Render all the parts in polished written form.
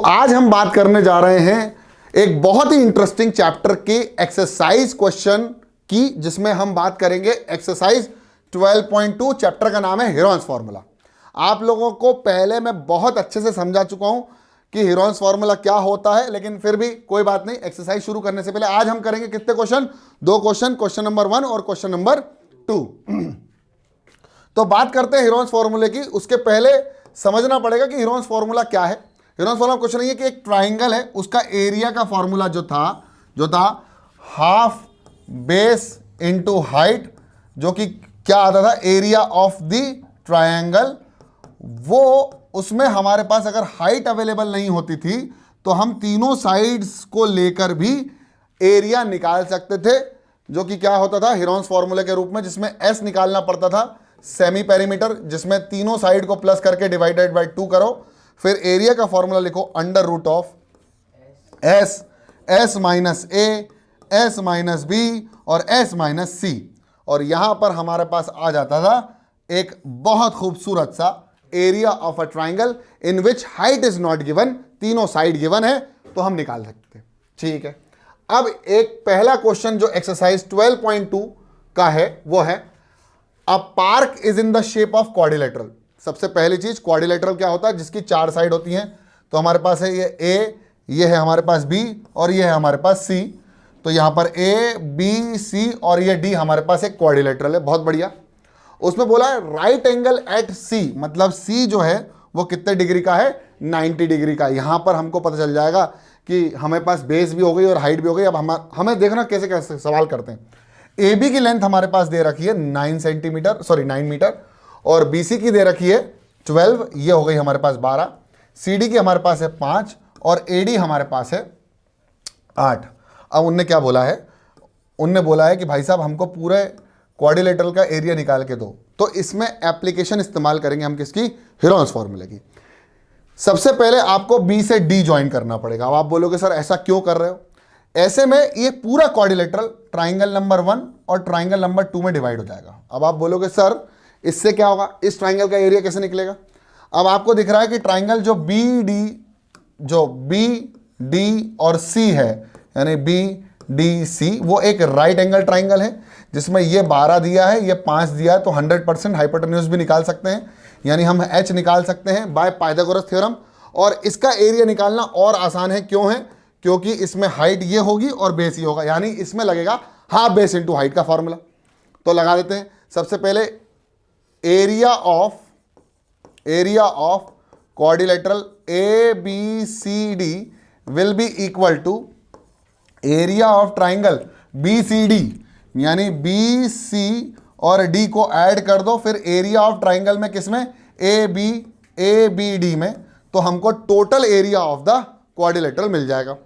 आज हम बात करने जा रहे हैं एक बहुत ही इंटरेस्टिंग चैप्टर के एक्सरसाइज क्वेश्चन की, जिसमें हम बात करेंगे एक्सरसाइज 12.2। चैप्टर का नाम है हीरोन्स फार्मूला। आप लोगों को पहले मैं बहुत अच्छे से समझा चुका हूं कि हीरोन्स फार्मूला क्या होता है, लेकिन फिर भी कोई बात नहीं। एक्सरसाइज शुरू करने से पहले आज हम करेंगे कितने क्वेश्चन? 2 क्वेश्चन, क्वेश्चन नंबर 1 और क्वेश्चन नंबर 2। तो बात करते हैं हीरोन्स फार्मूले की। उसके पहले समझना पड़ेगा कि हीरोन्स फार्मूला क्या है। हीरोन्स फार्मूला कुछ नहीं है कि एक ट्राइंगल है, उसका एरिया का फार्मूला जो था हाफ बेस इंटू हाइट, जो कि क्या आता था, एरिया ऑफ द ट्राइंगल। वो उसमें हमारे पास अगर हाइट अवेलेबल नहीं होती थी तो हम तीनों साइड्स को लेकर भी एरिया निकाल सकते थे, जो कि क्या होता था, हीरोन्स फार्मूले के रूप में, जिसमें एस निकालना पड़ता था, सेमी पेरीमीटर, जिसमें तीनों साइड को प्लस करके डिवाइडेड बाय 2 करो। फिर एरिया का फॉर्मूला लिखो under root of S minus A, S minus B और एस माइनस सी। और यहां पर हमारे पास आ जाता था एक बहुत खूबसूरत सा area of a triangle in which height is not given, तीनों साइड गिवन है, तो हम निकाल सकते हैं। ठीक है, अब एक पहला क्वेश्चन जो एक्सरसाइज 12.2 का है वो है a park is in the shape of quadrilateral. सबसे पहली चीज, क्वाड्रिलेटरल क्या होता है? जिसकी 4 साइड होती हैं। तो हमारे पास है ये ए, ये है हमारे पास बी और ये है हमारे पास सी। तो यहां पर ए बी सी और ये डी हमारे पास एक क्वाड्रिलेटरल है। बहुत बढ़िया। उसमें बोला है राइट एंगल एट सी, मतलब सी जो है वो कितने डिग्री का है? 90 डिग्री का। यहां पर हमको पता चल जाएगा कि हमारे पास बेस भी हो गई और हाइट भी हो गई। अब हमें देखना कैसे कैसे सवाल करते हैं। ए बी की लेंथ हमारे पास दे रखी है 9 मीटर और बी सी की दे रखी है 12, ये हो गई हमारे पास 12। सी डी की हमारे पास है 5 और ए डी हमारे पास है 8। अब उनने क्या बोला है? उनने बोला है कि भाई साहब हमको पूरे क्वाड्रिलेटरल का एरिया निकाल के दो। तो इसमें एप्लीकेशन इस्तेमाल करेंगे हम किसकी? हीरोन्स फार्मूले की। सबसे पहले आपको बी से डी ज्वाइन करना पड़ेगा। अब आप बोलोगे सर ऐसा क्यों कर रहे हो? ऐसे में ये पूरा क्वाड्रिलेटरल ट्राइंगल नंबर 1 और ट्राइंगल नंबर 2 में डिवाइड हो जाएगा। अब आप बोलोगे सर इससे क्या होगा, इस ट्राइंगल का एरिया कैसे निकलेगा? अब आपको दिख रहा है कि ट्राइंगल जो बी डी और सी है, यानी बी डी सी, वो एक राइट एंगल ट्राइंगल है, जिसमें ये 12 दिया है, ये 5 दिया है। तो 100% हाइपोटेन्यूज भी निकाल सकते हैं, यानी हम एच निकाल सकते हैं बाय पाइथागोरस थ्योरम। और इसका एरिया निकालना और आसान है। क्यों है? क्योंकि इसमें हाइट ये होगी और बेस ही होगा, यानी इसमें लगेगा हाफ बेस इंटू हाइट का फॉर्मूला। तो लगा देते हैं। सबसे पहले area of quadrilateral A B C D will be equal to area of triangle B C D, यानी बी सी और डी को ऐड कर दो, फिर एरिया ऑफ ट्राइंगल में किसमें? ए बी डी में। तो हमको total area of the quadrilateral मिल जाएगा।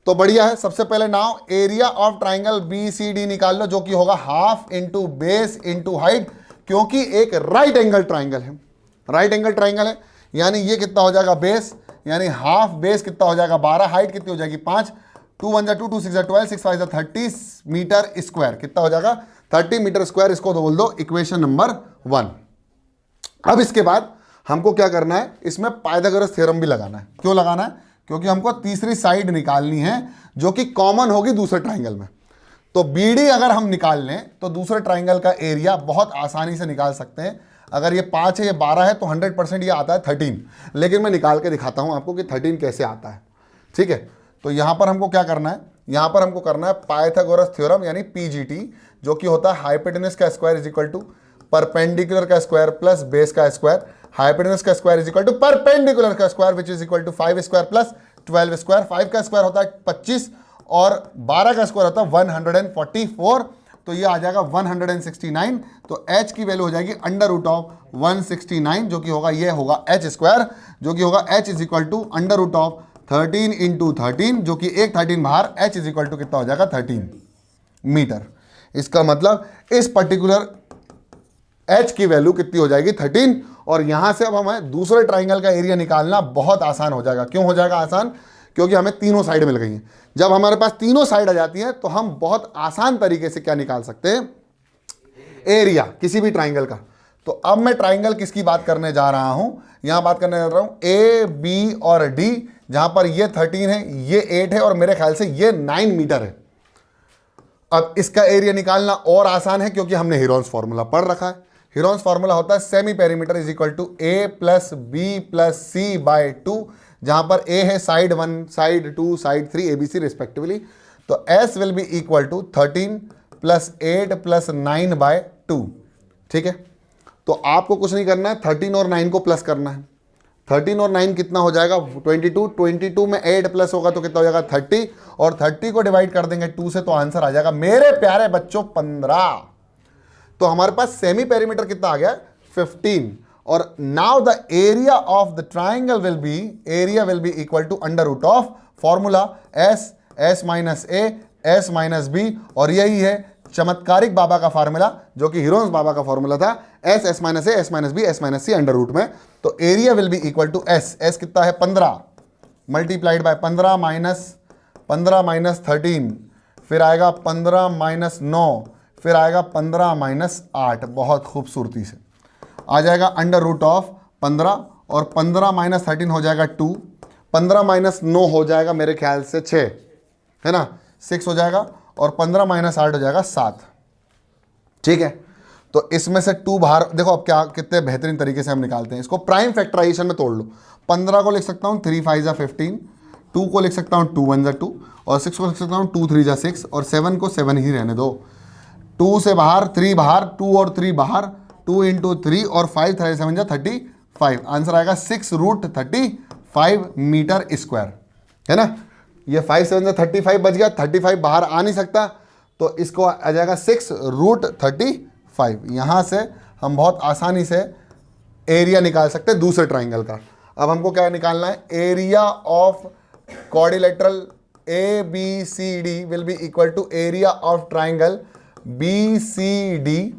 तो बढ़िया है। सबसे पहले now area of triangle B C D निकाल लो, जो कि होगा half into base into height, क्योंकि एक राइट एंगल ट्राइंगल है। राइट एंगल ट्राइंगल है, यानी ये कितना हो जाएगा? बेस, यानी हाफ बेस कितना हो जाएगा? 12, हाइट कितनी हो जाएगी? 5, 2 1 2 2 6 12 6 5 30 मीटर स्क्वायर। कितना हो जाएगा? 30 मीटर स्क्वायर। इसको तो बोल दो इक्वेशन नंबर 1। अब इसके बाद हमको क्या करना है? इसमें पाइथागोरस थ्योरम भी लगाना है। क्यों लगाना है? क्योंकि हमको तीसरी साइड निकालनी है, जो कि कॉमन होगी दूसरे ट्राइंगल में। तो बी डी अगर हम निकाल लें तो दूसरे ट्राइंगल का एरिया बहुत आसानी से निकाल सकते हैं। अगर ये 5 है, ये 12 है, तो 100% ये आता है 13। लेकिन मैं निकाल के दिखाता हूं आपको कि 13 कैसे आता है। ठीक है, तो यहां पर हमको क्या करना है? यहां पर हमको करना है पाइथागोरस थ्योरम, यानी पीजीटी, जो कि होता है हाइपोटेन्यूज का square is equal to perpendicular का स्क्वायर प्लस बेस का स्क्वायर। हाइपोटेन्यूज का square is equal to perpendicular का square, which is equal to 5 square plus 12 square. 5 का स्क्वायर होता है 25 और 12 का स्क्वायर होता है 144। तो ये आ जाएगा 169। तो h की वैल्यू हो जाएगी अंडर रूट ऑफ 169, जो कि होगा, ये होगा h स्क्वायर, जो कि होगा h is equal to under root of 13 into 13, जो कि एक 13 बाहर, h इज इक्वल टू कितना हो जाएगा? 13 मीटर। इसका मतलब इस पर्टिकुलर h की वैल्यू कितनी हो जाएगी? 13। और यहां से अब हमें दूसरे ट्राइंगल का एरिया निकालना बहुत आसान हो जाएगा। क्यों हो जाएगा आसान? क्योंकि हमें तीनों साइड मिल गई हैं। जब हमारे पास तीनों साइड आ जाती हैं तो हम बहुत आसान तरीके से क्या निकाल सकते हैं? एरिया किसी भी ट्राइंगल का। तो अब मैं ट्राइंगल किसकी बात करने जा रहा हूं? यहां बात करने जा रहा हूं ए बी और डी, जहां पर ये 13 है, ये 8 है और मेरे ख्याल से ये 9 मीटर है। अब इसका एरिया निकालना और आसान है क्योंकि हमने हीरोन्स फॉर्मूला पढ़ रखा है। हीरोन्स फॉर्मूला होता है semi perimeter is equal to A plus B plus C by 2, जहां पर ए है side 1, side 2, side 3 ABC respectively. तो S will be equal to 13 plus 8 plus 9 by 2। ठीक है, तो आपको कुछ नहीं करना है, 13 और 9 को प्लस करना है। 13 और 9 कितना हो जाएगा 22, 22 में 8 प्लस होगा तो कितना हो जाएगा 30, और 30 को डिवाइड कर देंगे 2 से तो आंसर आ जाएगा मेरे प्यारे बच्चों 15। तो हमारे पास सेमी पेरीमीटर कितना आ गया 15, और now the area of the triangle will be equal to under root of formula S minus A S minus B, और यही है चमत्कारिक बाबा का फार्मूला जो कि हीरोन्स बाबा का फार्मूला था, S minus A S minus B S minus C under root में। तो area will be equal to S कितना है 15 मल्टीप्लाइड बाय 15 माइनस 13, फिर आएगा 15 माइनस 9, फिर आएगा 15 माइनस 8। बहुत खूबसूरती से आ जाएगा अंडर रूट ऑफ 15, और 15 माइनस 13 हो जाएगा 2, 15 माइनस 9 हो जाएगा मेरे ख्याल से 6, है ना, 6 हो जाएगा, और 15 माइनस 8 हो जाएगा 7। ठीक है, तो इसमें से 2 बाहर देखो। अब क्या कितने बेहतरीन तरीके से हम निकालते हैं इसको, प्राइम फैक्टराइजेशन में तोड़ लो। 15 को लिख सकता हूँ 3 5 15, 2 को लिख सकता हूँ 2 1 2, और 6 को लिख सकता हूँ 2 3 6, और 7 को 7 ही रहने दो। 2 से बाहर 3 बाहर, 2 और 3 बाहर, 2 इंटू 3 और 5 7 35। आंसर आएगा 6√35 मीटर स्क्वायर, है ना। ये 5 7 35 बच गया, 35 बाहर आ नहीं सकता तो इसको आ जाएगा 6√35। यहाँ से हम बहुत आसानी से एरिया निकाल सकते हैं दूसरे ट्राइंगल का। अब हमको क्या निकालना है, area of quadrilateral ABCD will be equal to area of triangle BCD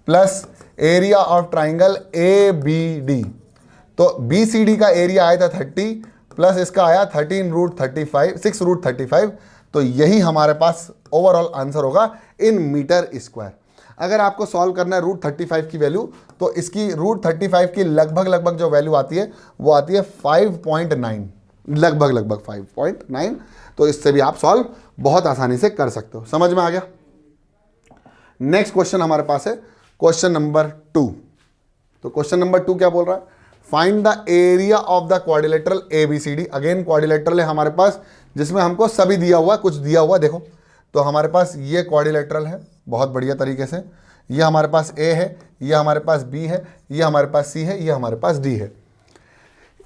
plus area of triangle ABD। तो BCD का एरिया आया था 30 प्लस इसका आया 6√35। तो यही हमारे पास ओवरऑल आंसर होगा इन मीटर स्क्वायर। अगर आपको सॉल्व करना है √35 की वैल्यू, तो इसकी √35 की लगभग जो वैल्यू आती है वो आती है 5.9, लगभग 5.9। तो इससे भी आप सॉल्व बहुत आसानी से कर सकते हो। समझ में आ गया। नेक्स्ट क्वेश्चन हमारे पास है क्वेश्चन नंबर 2। तो क्वेश्चन नंबर 2 क्या बोल रहा है, find the area of the quadrilateral ABCD। Again quadrilateral है हमारे पास जिसमें हमको सभी दिया हुआ, कुछ दिया हुआ। देखो तो हमारे पास ये क्वाड्रिलेटरल है बहुत बढ़िया तरीके से, ये हमारे पास A है, ये हमारे पास B है, ये हमारे पास C है, ये हमारे पास D है।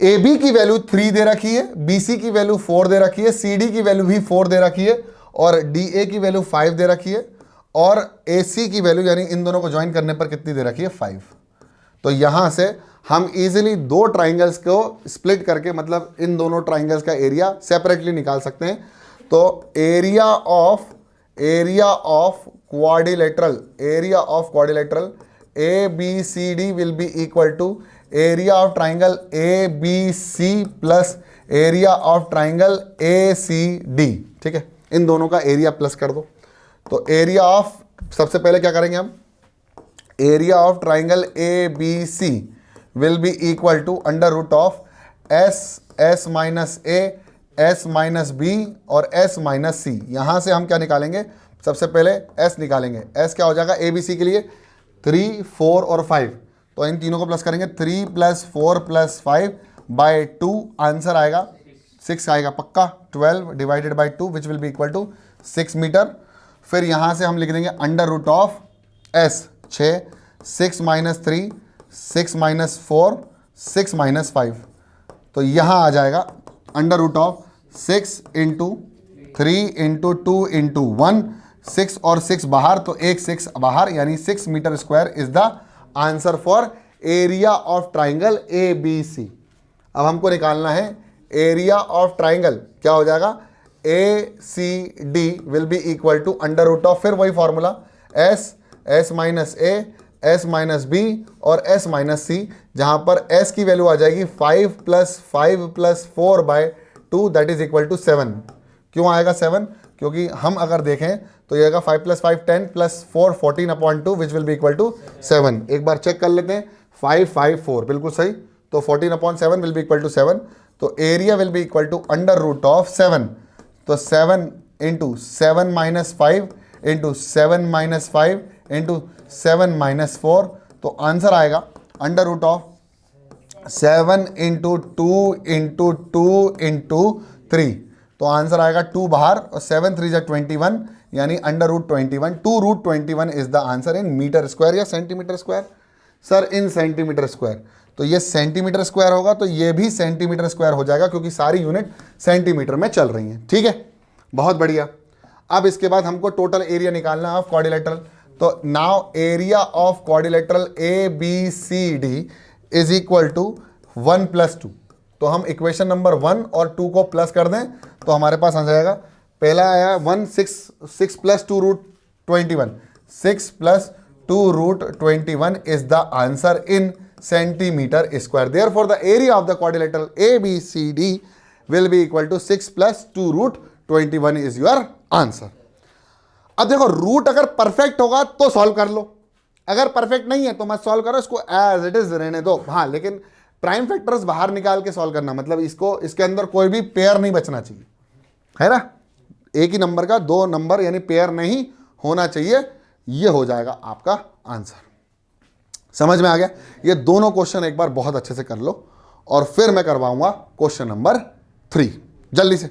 AB की वैल्यू 3 दे रखी है, BC की वैल्यू 4 दे रखी है, CD की वैल्यू भी 4 दे रखी है, और DA की वैल्यू 5 दे रखी है, और AC की वैल्यू यानी इन दोनों को ज्वाइन करने पर कितनी दे रखी है 5। तो यहाँ से हम इजीली दो ट्राइंगल्स को स्प्लिट करके, मतलब इन दोनों ट्राइंगल्स का एरिया सेपरेटली निकाल सकते हैं। तो area of quadrilateral ABCD will be equal to area of triangle ABC plus area of triangle ACD। ठीक है, इन दोनों का एरिया प्लस कर दो। तो एरिया ऑफ, सबसे पहले क्या करेंगे हम, area of triangle ABC will be equal to under root of S minus A S minus B और S माइनस C। यहाँ से हम क्या निकालेंगे, सबसे पहले S निकालेंगे। S क्या हो जाएगा ABC के लिए 3 4 और 5, तो इन तीनों को प्लस करेंगे 3 + 4 + 5 बाय 2, आंसर आएगा 6 आएगा पक्का। 12 divided by 2 which will be equal to 6 metre. फिर यहाँ से हम लिख देंगे under root of S 6, 6 minus 3, 6 minus 4, 6 minus 5। तो यहाँ आ जाएगा under root of 6 into 3 into 2 into 1, 6 और 6 बाहर, तो एक 6 बाहर, यानी 6 metre square is the answer for area of triangle ABC। अब हमको निकालना है एरिया ऑफ ट्राइंगल, क्या हो जाएगा ACD will be equal to under root of, फिर वही formula S minus A S minus B और S माइनस C, जहाँ पर S की वैल्यू आ जाएगी 5 + 5 + 4 by 2 that is equal to 7। क्यों आएगा 7, क्योंकि हम अगर देखें तो ये आएगा 5 + 5 10 + 4 14/2 which will be equal to 7। एक बार चेक कर लेते हैं, 5 5 4 बिल्कुल सही, तो 14/7 विल बी इक्वल टू 7। तो area will be equal to under root of 7, तो 7 into 7 minus 5 into 7 minus 5 into 7 minus 4, तो आंसर आएगा under root of 7 into 2 into 2 into 3, तो आंसर आएगा 2 बाहर और 7 3 जा 21, यानी under root 21, 2 root 21 is the answer in metre square या centimetre square. Sir in centimetre square, तो ये सेंटीमीटर स्क्वायर होगा तो ये भी सेंटीमीटर स्क्वायर हो जाएगा क्योंकि सारी यूनिट सेंटीमीटर में चल रही हैं। ठीक है, बहुत बढ़िया। अब इसके बाद हमको टोटल एरिया निकालना है ऑफ क्वाड्रिलेटरल, तो now area of quadrilateral A B C D is equal to 1 + 2, तो हम इक्वेशन नंबर 1 और 2 को प्लस कर दें तो हमारे पास आ जाएगा, पहला आया 1 6 + 2 root 21, 6 + 2 root 21 is the answer in centimetre square. Therefore the area of the quadrilateral A B C D will be equal to 6 + 2 root 21 is your answer. अब देखो रूट अगर परफेक्ट होगा तो सॉल्व कर लो, अगर परफेक्ट नहीं है तो मत सॉल्व करो, इसको एज इट इज रहने दो। हाँ, लेकिन प्राइम फैक्टर्स बाहर निकाल के सॉल्व करना, मतलब इसको, इसके अंदर कोई भी पेयर नहीं बचना चाहिए, है ना, एक ही नंबर का 2 नंबर यानी पेयर नहीं होना चाहिए, ये हो जाएगा आपका आंसर। समझ में आ गया? ये दोनों क्वेश्चन एक बार बहुत अच्छे से कर लो और फिर मैं करवाऊंगा क्वेश्चन नंबर 3 जल्दी से।